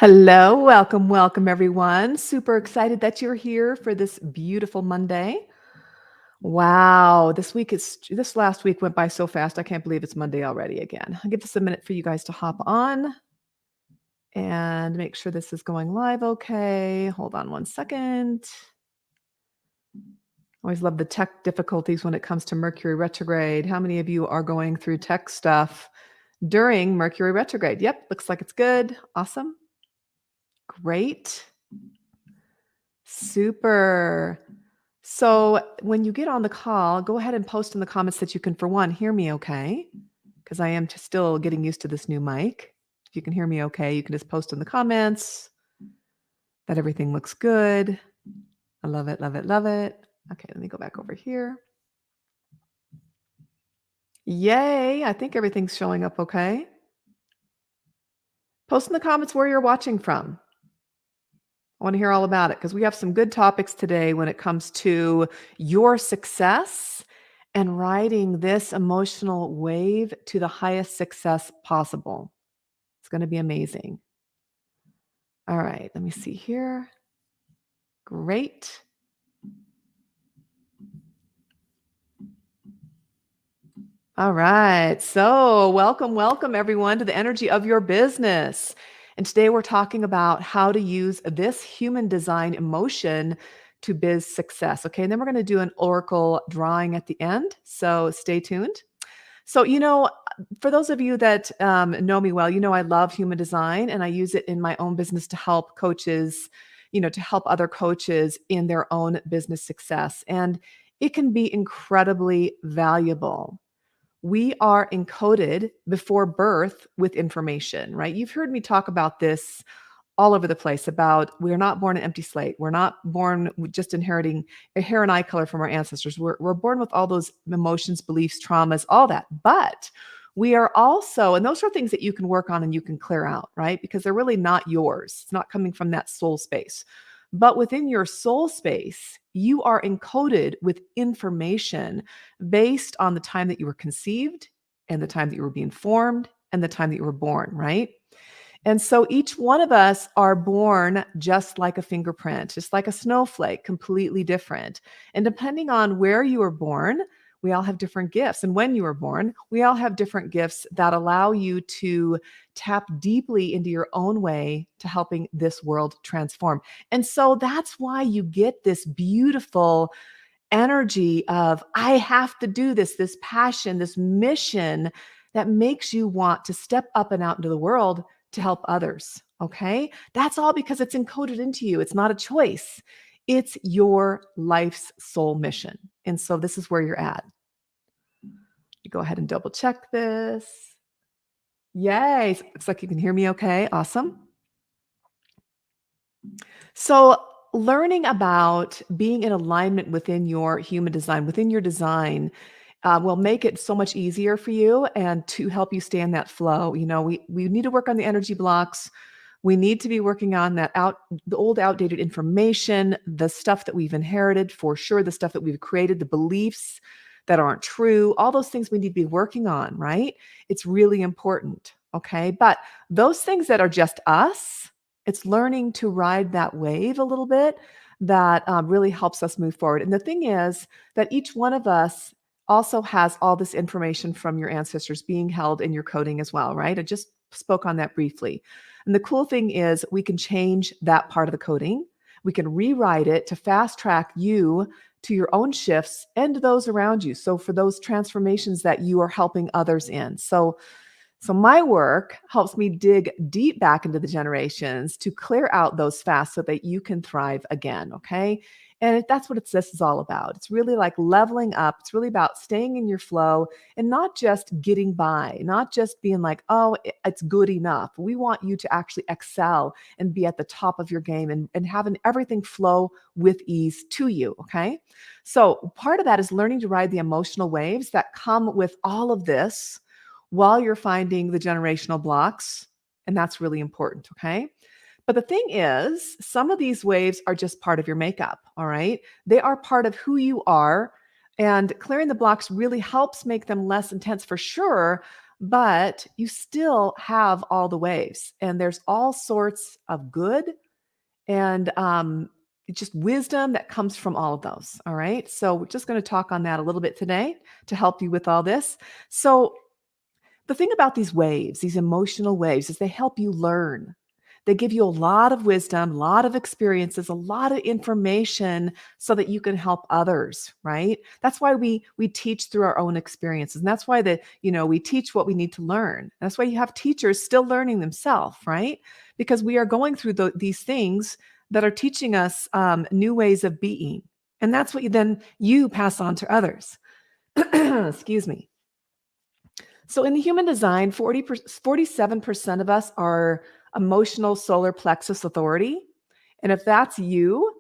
Hello, welcome everyone. Super excited that you're here for this beautiful Monday. Wow, this last week went by so fast. I can't believe it's Monday already again. I'll give this a minute for you guys to hop on and make sure this is going live okay. Hold on one second. Always love the tech difficulties when it comes to Mercury retrograde. How many of you are going through tech stuff during Mercury retrograde? Yep, looks like it's good. Awesome. Great. Super. So when you get on the call, go ahead and post in the comments that you can, for one, hear me okay, because I am still getting used to this new mic. If you can hear me okay, you can just post in the comments that everything looks good. I love it, love it, love it. Okay, let me go back over here. Yay, I think everything's showing up okay. Post in the comments where you're watching from. I want to hear all about it because we have some good topics today when it comes to your success and riding this emotional wave to the highest success possible. It's going to be amazing. All right, let me see here. Great. All right. So, welcome everyone to the energy of your business. And today we're talking about how to use this human design emotion to biz success. Okay. And then we're going to do an oracle drawing at the end. So, stay tuned. So, for those of you that know me well, I love human design and I use it in my own business to help coaches, to help other coaches in their own business success. And it can be incredibly valuable. We are encoded before birth with information, right? You've heard me talk about this all over the place about we're not born an empty slate. We're not born with just inheriting a hair and eye color from our ancestors. We're born with all those emotions, beliefs, traumas, all that. But we are also, and those are things that you can work on and you can clear out, right? Because they're really not yours. It's not coming from that soul space. But within your soul space, you are encoded with information based on the time that you were conceived and the time that you were being formed and the time that you were born, right? And so each one of us are born just like a fingerprint, just like a snowflake, completely different. And depending on where you were born, we all have different gifts. And when you were born, we all have different gifts that allow you to tap deeply into your own way to helping this world transform. And so that's why you get this beautiful energy of, I have to do this passion, this mission that makes you want to step up and out into the world to help others. Okay. That's all because it's encoded into you. It's not a choice. It's your life's soul mission. And so this is where you're at. You go ahead and double check this. Yay. Looks like you can hear me okay. Awesome. So, learning about being in alignment within your human design, within your design, will make it so much easier for you and to help you stay in that flow. We need to work on the energy blocks. We need to be working on the old outdated information, the stuff that we've inherited for sure, the stuff that we've created, the beliefs that aren't true, all those things we need to be working on, right? It's really important. Okay. But those things that are just us, it's learning to ride that wave a little bit that really helps us move forward. And the thing is that each one of us also has all this information from your ancestors being held in your coding as well, right? I just spoke on that briefly. And the cool thing is we can change that part of the coding. We can rewrite it to fast track you to your own shifts and to those around you. So for those transformations that you are helping others in. So my work helps me dig deep back into the generations to clear out those fast so that you can thrive again, okay? And that's what this is all about. It's really like leveling up. It's really about staying in your flow and not just getting by, not just being like, oh, it's good enough. We want you to actually excel and be at the top of your game and having everything flow with ease to you, okay? So part of that is learning to ride the emotional waves that come with all of this while you're finding the generational blocks. And that's really important, okay? But the thing is, some of these waves are just part of your makeup, all right? They are part of who you are, and clearing the blocks really helps make them less intense for sure. but you still have all the waves, and there's all sorts of good and just wisdom that comes from all of those. All right. So we're just going to talk on that a little bit today to help you with all this. So the thing about these waves, these emotional waves, is they help you learn. They give you a lot of wisdom, a lot of experiences, a lot of information so that you can help others, right? That's why we teach through our own experiences. And that's why we teach what we need to learn. That's why you have teachers still learning themselves, right? Because we are going through these things that are teaching us new ways of being. And that's what you pass on to others. Excuse me. So in the human design, 47% of us are emotional solar plexus authority. And if that's you,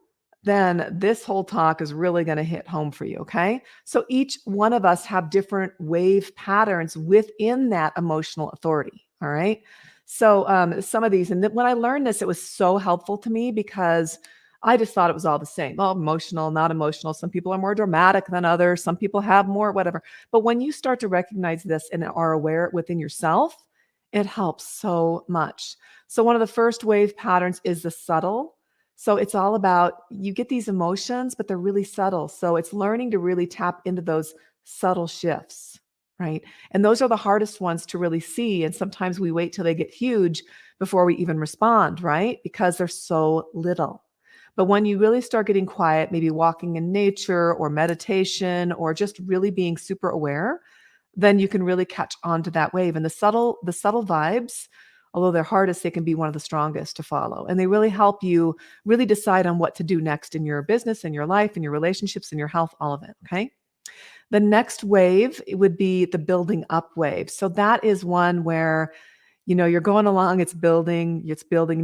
then this whole talk is really going to hit home for you. Okay. So each one of us have different wave patterns within that emotional authority. All right. So some of these, and when I learned this, it was so helpful to me because I just thought it was all the same. Oh, emotional, not emotional. Some people are more dramatic than others. Some people have more, whatever. But when you start to recognize this and are aware within yourself, it helps so much. So one of the first wave patterns is the subtle. So it's all about you get these emotions, but they're really subtle. So it's learning to really tap into those subtle shifts, right? And those are the hardest ones to really see. And sometimes we wait till they get huge before we even respond, right? Because they're so little. But when you really start getting quiet, maybe walking in nature or meditation or just really being super aware, then you can really catch on to that wave. And the subtle vibes, although they're hardest, they can be one of the strongest to follow. And they really help you really decide on what to do next in your business, in your life, in your relationships, in your health, all of it. Okay. The next wave, it would be the building up wave. So that is one where you're going along, it's building.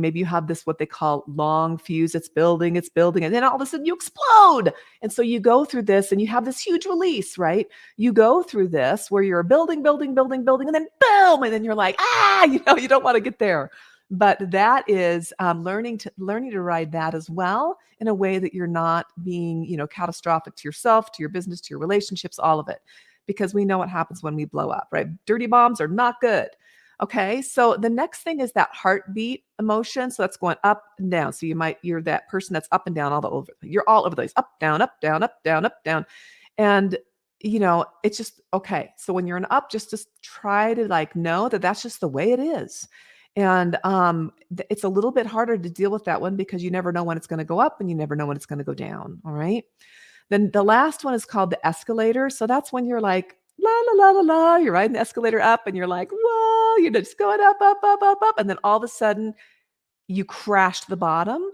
Maybe you have this, what they call long fuse. It's building. And then all of a sudden you explode. And so you go through this and you have this huge release, right? You go through this where you're building, building, building, building, and then boom. And then you're like, you don't want to get there. But that is learning to ride that as well in a way that you're not being, catastrophic to yourself, to your business, to your relationships, all of it. Because we know what happens when we blow up, right? Dirty bombs are not good. Okay, so the next thing is that heartbeat emotion. So that's going up and down. So you're that person that's up and down all the over. You're all over those up, down, up, down, up, down, up, down. And it's just okay. So when you're in up, just try to know that that's just the way it is. And it's a little bit harder to deal with that one because you never know when it's going to go up and you never know when it's going to go down. All right. Then the last one is called the escalator. So that's when you're like, la, la, la, la, la. You're riding the escalator up and you're like, whoa, you're just going up, up, up, up, up. And then all of a sudden you crash to the bottom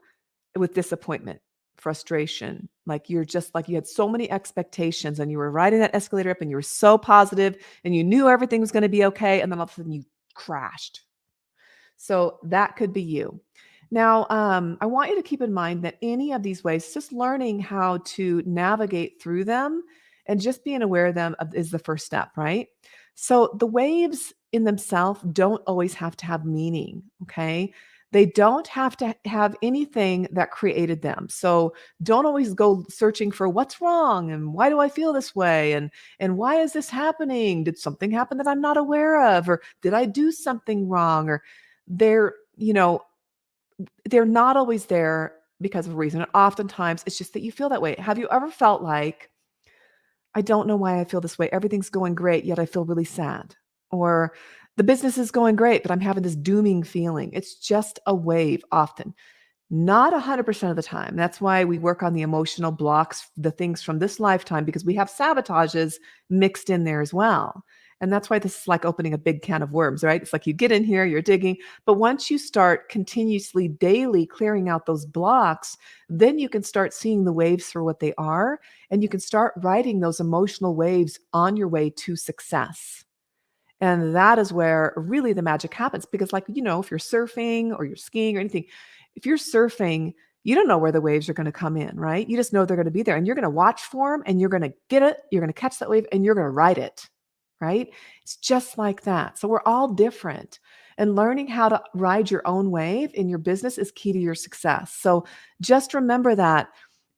with disappointment, frustration. Like you're just like you had so many expectations and you were riding that escalator up and you were so positive and you knew everything was going to be okay. And then all of a sudden you crashed. So that could be you. Now, I want you to keep in mind that any of these ways, just learning how to navigate through them and just being aware of them is the first step, right? So the waves in themselves don't always have to have meaning, okay? They don't have to have anything that created them. So don't always go searching for what's wrong and why do I feel this way and why is this happening? Did something happen that I'm not aware of or did I do something wrong or they're, they're not always there because of a reason. And oftentimes it's just that you feel that way. Have you ever felt like, I don't know why I feel this way. Everything's going great, yet I feel really sad. Or the business is going great, but I'm having this dooming feeling. It's just a wave often. Not 100% of the time. That's why we work on the emotional blocks, the things from this lifetime, because we have sabotages mixed in there as well. And that's why this is like opening a big can of worms, right? It's like you get in here, you're digging, but once you start continuously daily clearing out those blocks, then you can start seeing the waves for what they are, and you can start riding those emotional waves on your way to success. And that is where really the magic happens because, like, if you're surfing or you're skiing or anything, if you're surfing, you don't know where the waves are going to come in, right? You just know they're going to be there and you're going to watch for them and you're going to get it. You're going to catch that wave and you're going to ride it, right? It's just like that. So we're all different. And learning how to ride your own wave in your business is key to your success. So just remember that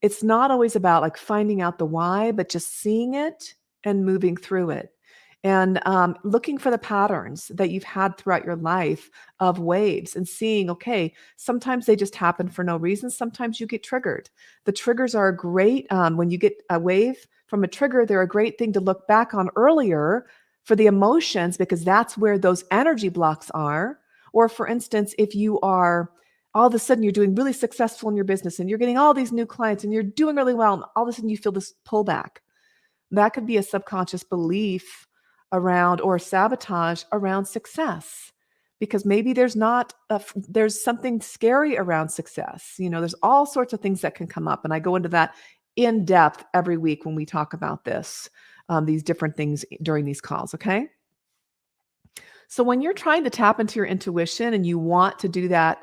it's not always about like finding out the why, but just seeing it and moving through it. and looking for the patterns that you've had throughout your life of waves and seeing, okay, sometimes they just happen for no reason. Sometimes you get triggered. The triggers are a great, when you get a wave from a trigger, they're a great thing to look back on earlier for the emotions, because that's where those energy blocks are. Or for instance, if you are all of a sudden you're doing really successful in your business and you're getting all these new clients and you're doing really well, and all of a sudden you feel this pullback. That could be a subconscious belief around, or sabotage around, success, because maybe there's something scary around success. There's all sorts of things that can come up, and I go into that in depth every week when we talk about this, these different things during these calls. Okay. So when you're trying to tap into your intuition and you want to do that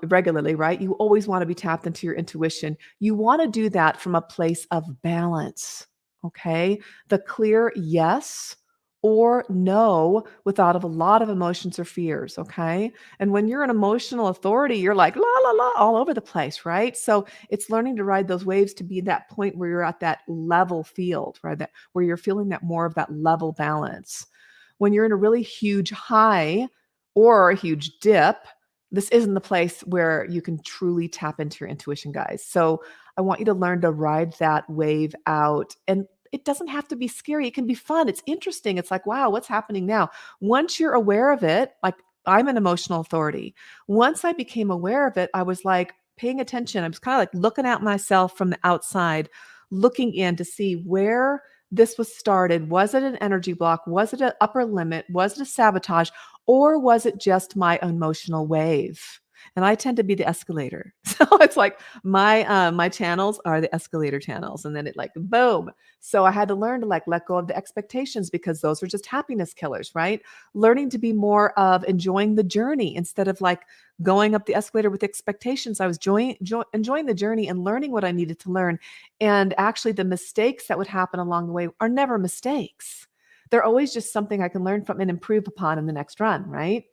regularly, right? You always want to be tapped into your intuition. You want to do that from a place of balance. Okay. The clear yes or no without a lot of emotions or fears. Okay. And when you're an emotional authority, you're like la, la, la, all over the place, right? So it's learning to ride those waves to be that point where you're at that level field, right? That where you're feeling that more of that level balance. When you're in a really huge high or a huge dip, this isn't the place where you can truly tap into your intuition, guys. So I want you to learn to ride that wave out. And it doesn't have to be scary. It can be fun. It's interesting. It's like, wow, what's happening now? Once you're aware of it, like I'm an emotional authority. Once I became aware of it, I was like paying attention. I was kind of like looking at myself from the outside, looking in to see where this was started. Was it an energy block? Was it an upper limit? Was it a sabotage? Or was it just my emotional wave? And I tend to be the escalator. So it's like my channels are the escalator channels. And then it like boom. So I had to learn to like let go of the expectations, because those are just happiness killers, right? Learning to be more of enjoying the journey instead of like going up the escalator with expectations. I was enjoying the journey and learning what I needed to learn. And actually, the mistakes that would happen along the way are never mistakes. They're always just something I can learn from and improve upon in the next run, right?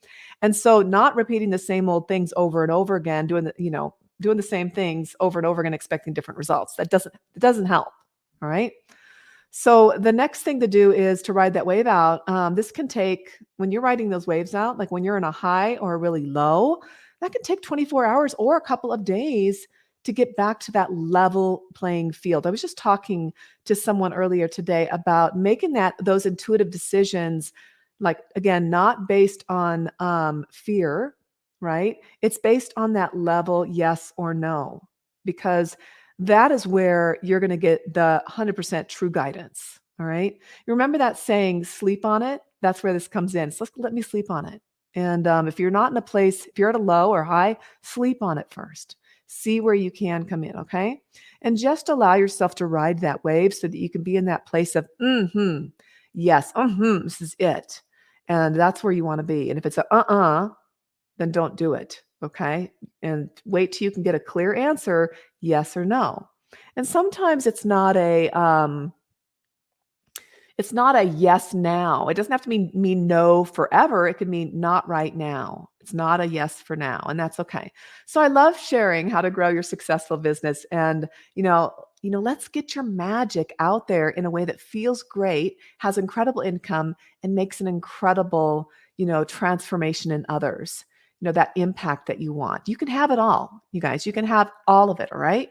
And so, not repeating the same old things over and over again, doing the same things over and over again, expecting different results. It doesn't help. All right. So the next thing to do is to ride that wave out. This can take, when you're riding those waves out, like when you're in a high or a really low, that can take 24 hours or a couple of days to get back to that level playing field. I was just talking to someone earlier today about making those intuitive decisions, like again, not based on fear, right? It's based on that level, yes or no, because that is where you're going to get the 100% true guidance. All right. You remember that saying, sleep on it? That's where this comes in. So let me sleep on it. And if you're not in a place, if you're at a low or high, sleep on it first. See where you can come in. Okay. And just allow yourself to ride that wave so that you can be in that place of, yes, this is it. And that's where you want to be. And if it's a, then don't do it. Okay. And wait till you can get a clear answer, yes or no. And sometimes it's not a yes now. It doesn't have to mean no forever. It could mean not right now. It's not a yes for now, and that's okay. So I love sharing how to grow your successful business, and let's get your magic out there in a way that feels great, has incredible income, and makes an incredible, transformation in others. That impact that you want. You can have it all, you guys. You can have all of it, all right?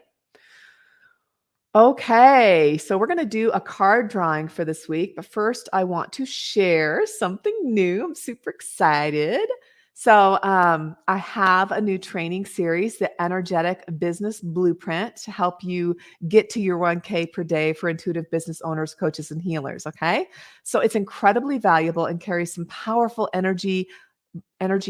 Okay, so we're going to do a card drawing for this week, but first I want to share something new. I'm super excited. So, I have a new training series, the Energetic Business Blueprint, to help you get to your 1K per day for intuitive business owners, coaches, and healers. Okay, so it's incredibly valuable and carries some powerful energy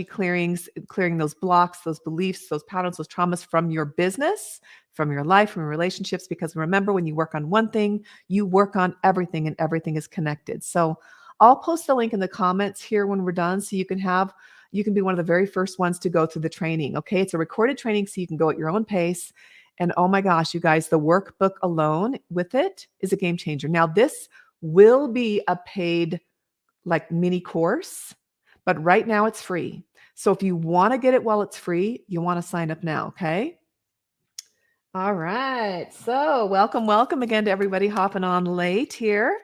clearing those blocks, those beliefs, those patterns, those traumas from your business, from your life, from your relationships. Because remember, when you work on one thing, you work on everything, and everything is connected. So I'll post the link in the comments here when we're done, so you can be one of the very first ones to go through the training. Okay, it's a recorded training, so you can go at your own pace. And oh my gosh, you guys, the workbook alone with it is a game changer. Now, this will be a paid like mini course, but right now it's free. So if you want to get it while it's free, you want to sign up now. Okay. All right. So welcome again to everybody hopping on late here.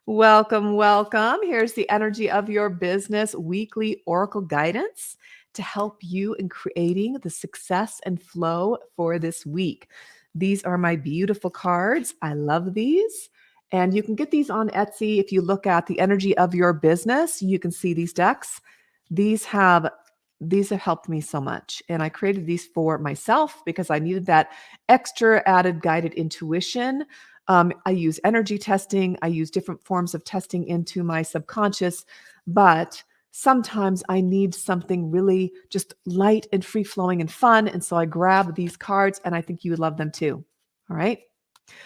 Welcome, welcome. Here's the energy of your business weekly oracle guidance to help you in creating the success and flow for this week. These are my beautiful cards. I love these. And you can get these on Etsy. If you look at the energy of your business, you can see these decks. These have these have helped me so much. And I created these for myself because I needed that extra added guided intuition. I use energy testing. I use different forms of testing into my subconscious, but sometimes I need something really just light and free flowing and fun. And so I grab these cards and I think you would love them too. All right.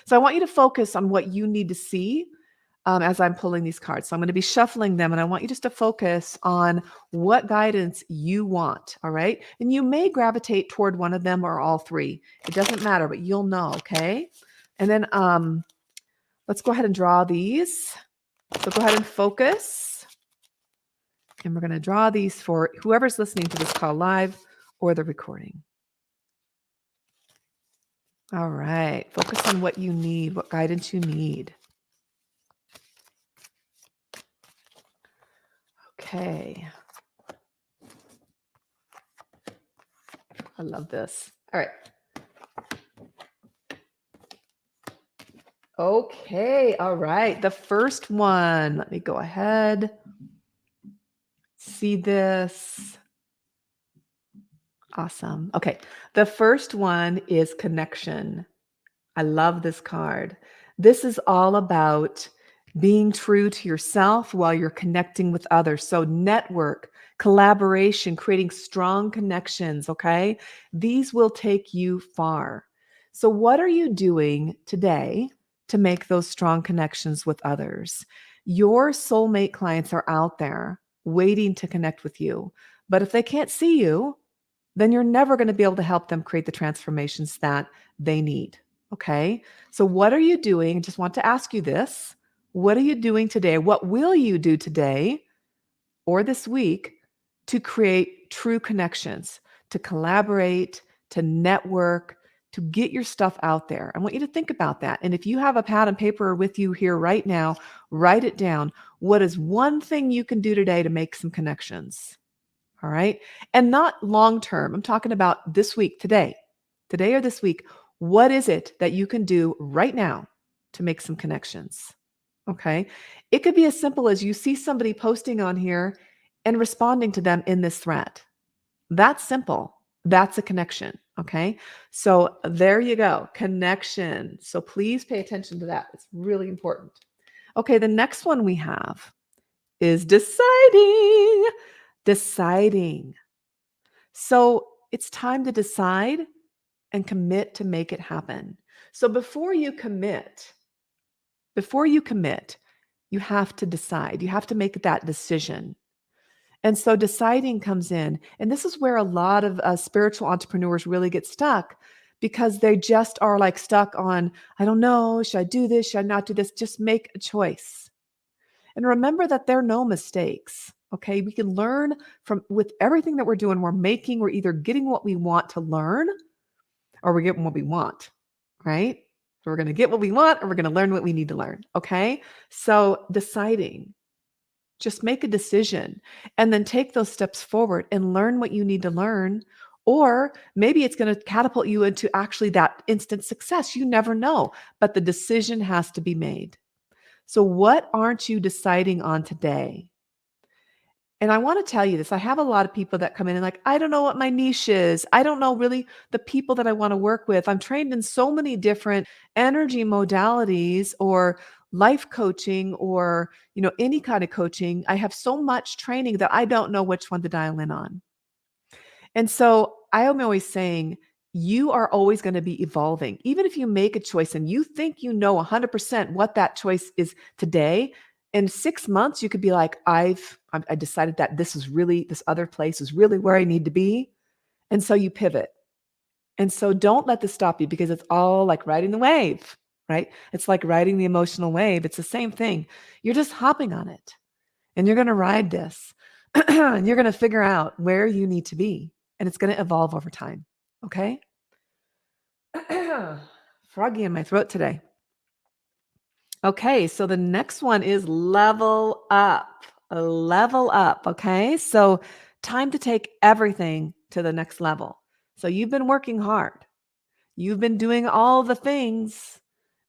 So I want you to focus on what you need to see as I'm pulling these cards. So I'm going to be shuffling them and I want you just to focus on what guidance you want. All right. And you may gravitate toward one of them or all three. It doesn't matter, but you'll know. Okay. And then let's go ahead and draw these. So go ahead and focus. And we're going to draw these for whoever's listening to this call live or the recording. All right. Focus on what you need, what guidance you need. Okay. I love this. All right. Okay. All right. The first one. Let me go ahead. See this. Awesome. Okay. The first one is connection. I love this card. This is all about being true to yourself while you're connecting with others. So, network, collaboration, creating strong connections, okay? These will take you far. So, what are you doing today to make those strong connections with others? Your soulmate clients are out there waiting to connect with you. But if they can't see you, then you're never going to be able to help them create the transformations that they need. Okay. So, what are you doing? I just want to ask you this. What are you doing today? What will you do today or this week to create true connections, to collaborate, to network, to get your stuff out there? I want you to think about that. And if you have a pad and paper with you here right now, write it down. What is one thing you can do today to make some connections? All right. And not long term. I'm talking about this week, today or this week. What is it that you can do right now to make some connections? Okay. It could be as simple as you see somebody posting on here and responding to them in this thread. That's simple. That's a connection. Okay. So there you go. Connection. So please pay attention to that. It's really important. Okay. The next one we have is deciding. Deciding. So it's time to decide and commit to make it happen. So before you commit, you have to decide. You have to make that decision. And so deciding comes in. And this is where a lot of spiritual entrepreneurs really get stuck because they just are like stuck on, I don't know, should I do this? Should I not do this? Just make a choice. And remember that there are no mistakes. Okay. We can learn from with everything that we're doing, we're either getting what we want to learn or we're getting what we want. Right. So we're going to get what we want or we're going to learn what we need to learn. Okay. So deciding, just make a decision and then take those steps forward and learn what you need to learn. Or maybe it's going to catapult you into actually that instant success. You never know, but the decision has to be made. So, what aren't you deciding on today? And I want to tell you this. I have a lot of people that come in and like, I don't know what my niche is. I don't know really the people that I want to work with. I'm trained in so many different energy modalities or life coaching or, any kind of coaching. I have so much training that I don't know which one to dial in on. And so I am always saying, you are always going to be evolving. Even if you make a choice and you think you know 100% what that choice is today, in 6 months, you could be like, I decided that this other place is really where I need to be. And so you pivot. And so don't let this stop you because it's all like riding the wave, right? It's like riding the emotional wave. It's the same thing. You're just hopping on it and you're going to ride this and you're going to figure out where you need to be and it's going to evolve over time. Okay. Froggy in my throat today. Okay, so the next one is level up. Level up, okay? So time to take everything to the next level. So you've been working hard. You've been doing all the things.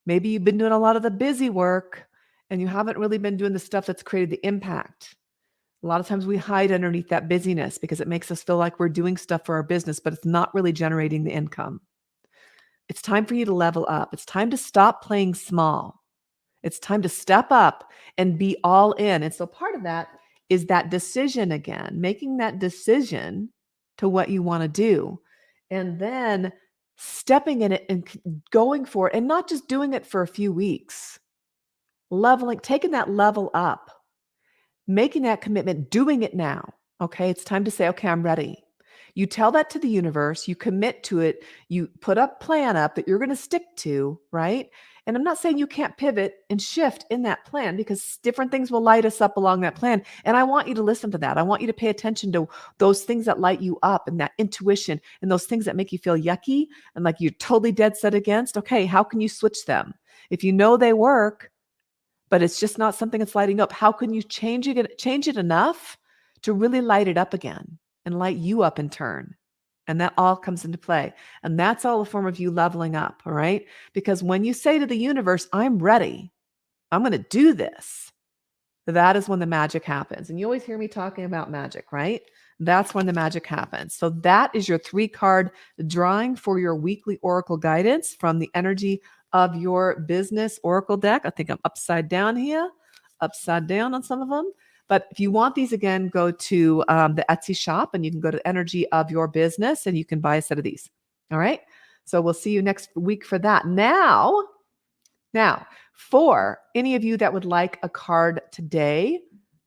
Maybe you've been doing a lot of the busy work and you haven't really been doing the stuff that's created the impact. A lot of times we hide underneath that busyness because it makes us feel like we're doing stuff for our business, but it's not really generating the income. It's time for you to level up. It's time to stop playing small. It's time to step up and be all in. And so part of that is that decision again, making that decision to what you want to do. And then stepping in it and going for it and not just doing it for a few weeks, leveling, taking that level up, making that commitment, doing it now. Okay. It's time to say, okay, I'm ready. You tell that to the universe, you commit to it, you put a plan up that you're going to stick to, right? And I'm not saying you can't pivot and shift in that plan because different things will light us up along that plan. And I want you to listen to that. I want you to pay attention to those things that light you up and that intuition and those things that make you feel yucky and like you're totally dead set against. Okay, how can you switch them? If you know they work, but it's just not something that's lighting up. How can you change it enough to really light it up again and light you up in turn? And that all comes into play. And that's all a form of you leveling up, all right? Because when you say to the universe, I'm ready, I'm going to do this, that is when the magic happens. And you always hear me talking about magic, right? That's when the magic happens. So that is your 3-card drawing for your weekly oracle guidance from the energy of your business oracle deck. I think I'm upside down here, upside down on some of them. But if you want these again, go to the Etsy shop and you can go to Energy of Your Business and you can buy a set of these. All right. So we'll see you next week for that. Now, for any of you that would like a card today,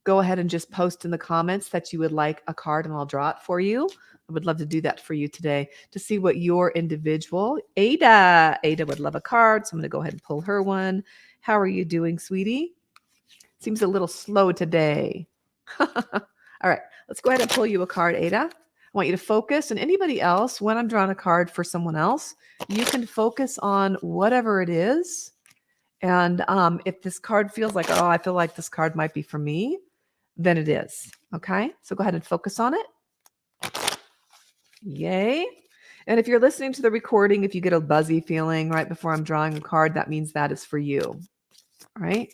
go ahead and just post in the comments that you would like a card and I'll draw it for you. I would love to do that for you today to see what your individual, Ada would love a card. So I'm going to go ahead and pull her one. How are you doing, sweetie? Seems a little slow today. All right, let's go ahead and pull you a card, Ada. I want you to focus, and anybody else, when I'm drawing a card for someone else, you can focus on whatever it is. And if this card feels like, oh, I feel like this card might be for me, then it is. Okay, so go ahead and focus on it. Yay. And if you're listening to the recording, if you get a buzzy feeling right before I'm drawing a card, that means that is for you. All right.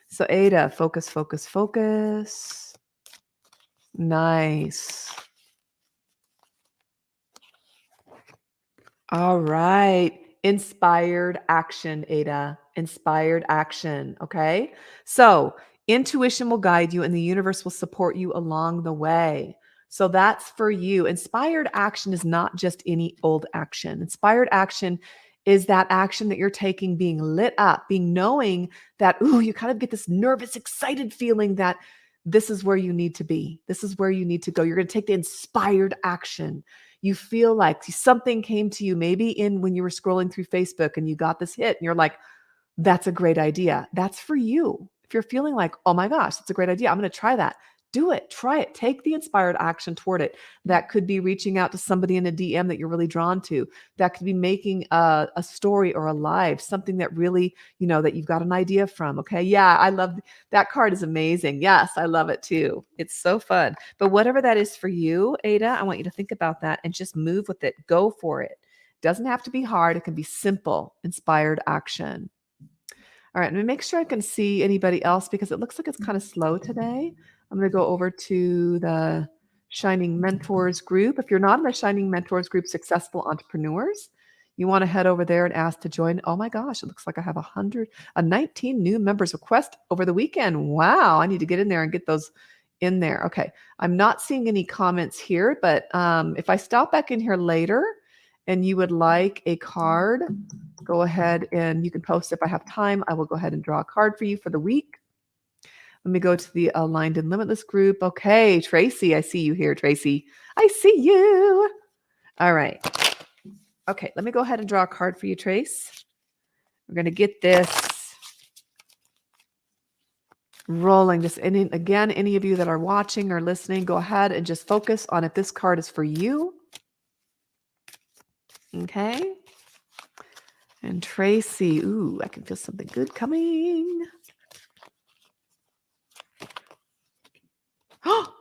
So Ada, focus, focus, focus. Nice. All right. Inspired action, Ada. Inspired action. Okay. So intuition will guide you and the universe will support you along the way. So that's for you. Inspired action is not just any old action. Inspired action is that action that you're taking being lit up, being knowing that, ooh, you kind of get this nervous, excited feeling that this is where you need to be. This is where you need to go. You're going to take the inspired action. You feel like something came to you, maybe in when you were scrolling through Facebook and you got this hit and you're like, that's a great idea. That's for you. If you're feeling like, oh my gosh, that's a great idea, I'm going to try that. Do it. Try it. Take the inspired action toward it. That could be reaching out to somebody in a DM that you're really drawn to. That could be making a story or a live, something that really, that you've got an idea from. Okay. Yeah. I love that card is amazing. Yes. I love it too. It's so fun. But whatever that is for you, Ada, I want you to think about that and just move with it. Go for it. Doesn't have to be hard. It can be simple, inspired action. All right, let me make sure I can see anybody else because it looks like it's kind of slow today. I'm going to go over to the Shining Mentors group. If you're not in the Shining Mentors group, Successful Entrepreneurs, you want to head over there and ask to join. Oh my gosh, it looks like I have 19 new members request over the weekend. Wow, I need to get in there and get those in there. Okay, I'm not seeing any comments here, but if I stop back in here later and you would like a card, go ahead and you can post if I have time. I will go ahead and draw a card for you for the week. Let me go to the Aligned and Limitless group. Okay, Tracy, I see you here, Tracy. I see you. All right. Okay, let me go ahead and draw a card for you, Trace. We're going to get this rolling. Just again, any of you that are watching or listening, go ahead and just focus on if this card is for you. Okay. And Tracy, ooh, I can feel something good coming.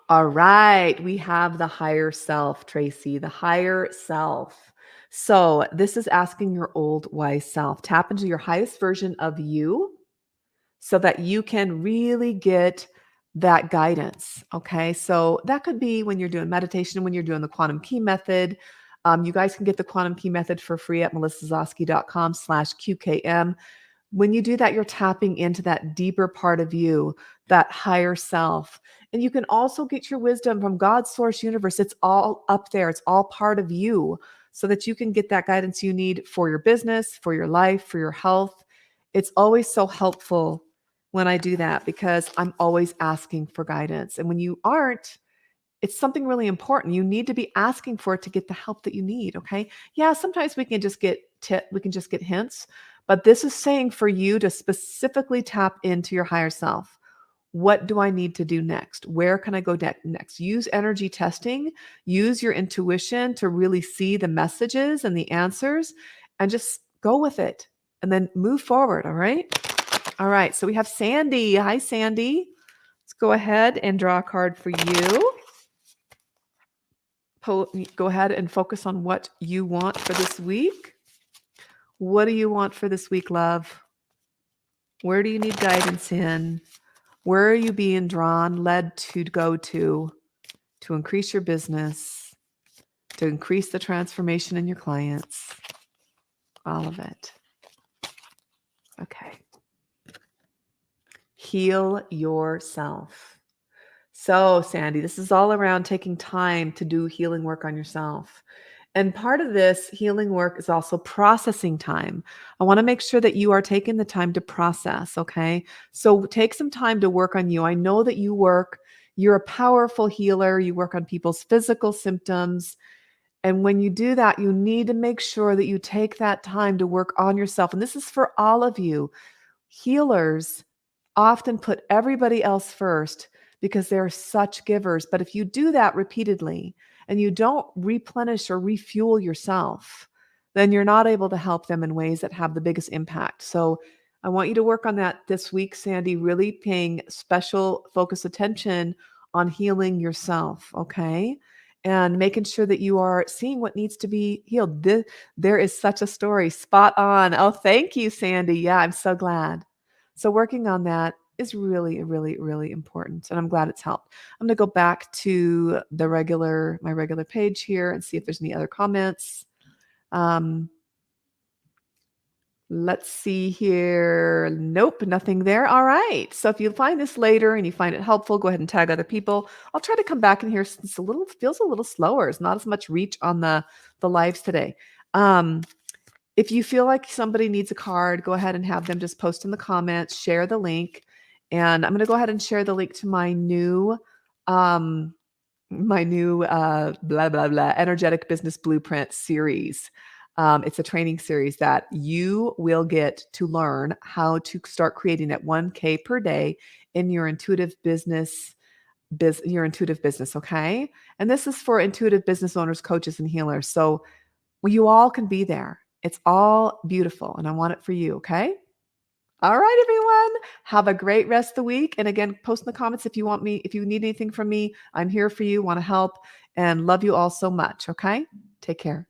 All right, we have the higher self, Tracy, the higher self. So this is asking your old wise self, tap into your highest version of you so that you can really get that guidance. Okay. So that could be when you're doing meditation, when you're doing the quantum key method. You guys can get the quantum key method for free at melissazoske.com/QKM. When you do that, you're tapping into that deeper part of you, that higher self. And you can also get your wisdom from God's source universe. It's all up there, it's all part of you, so that you can get that guidance you need for your business, for your life, for your health. It's always so helpful when I do that because I'm always asking for guidance. And when you aren't, it's something really important. You need to be asking for it to get the help that you need. Okay. Yeah. Sometimes we can just get we can just get hints, but this is saying for you to specifically tap into your higher self. What do I need to do next? Where can I go next? Use energy testing, use your intuition to really see the messages and the answers and just go with it and then move forward. All right. All right. So we have Sandy. Hi, Sandy. Let's go ahead and draw a card for you. Go ahead and focus on what you want for this week. What do you want for this week, love? Where do you need guidance in? Where are you being drawn, led to go to increase your business, to increase the transformation in your clients? All of it. Okay. Heal yourself. So, Sandy, this is all around taking time to do healing work on yourself. And part of this healing work is also processing time. I want to make sure that you are taking the time to process, okay? So take some time to work on you. I know that you're a powerful healer. You work on people's physical symptoms. And when you do that, you need to make sure that you take that time to work on yourself. And this is for all of you. Healers often put everybody else first because they're such givers. But if you do that repeatedly and you don't replenish or refuel yourself, then you're not able to help them in ways that have the biggest impact. So I want you to work on that this week, Sandy, really paying special focus attention on healing yourself, okay? And making sure that you are seeing what needs to be healed. There is such a story. Spot on. Oh, thank you, Sandy. Yeah, I'm so glad. So working on that is really, really, really important. And I'm glad it's helped. I'm going to go back to my regular page here and see if there's any other comments. Let's see here. Nope, nothing there. All right. So if you find this later and you find it helpful, go ahead and tag other people. I'll try to come back in here since it feels a little slower. It's not as much reach on the lives today. If you feel like somebody needs a card, go ahead and have them just post in the comments, share the link. And I'm going to go ahead and share the link to my new blah, blah, blah, energetic business blueprint series. It's a training series that you will get to learn how to start creating at 1K per day in your intuitive business. Okay. And this is for intuitive business owners, coaches, and healers. So you all can be there. It's all beautiful. And I want it for you. Okay. All right, everyone. Have a great rest of the week. And again, post in the comments if you need anything from me. I'm here for you, want to help, and love you all so much. Okay. Take care.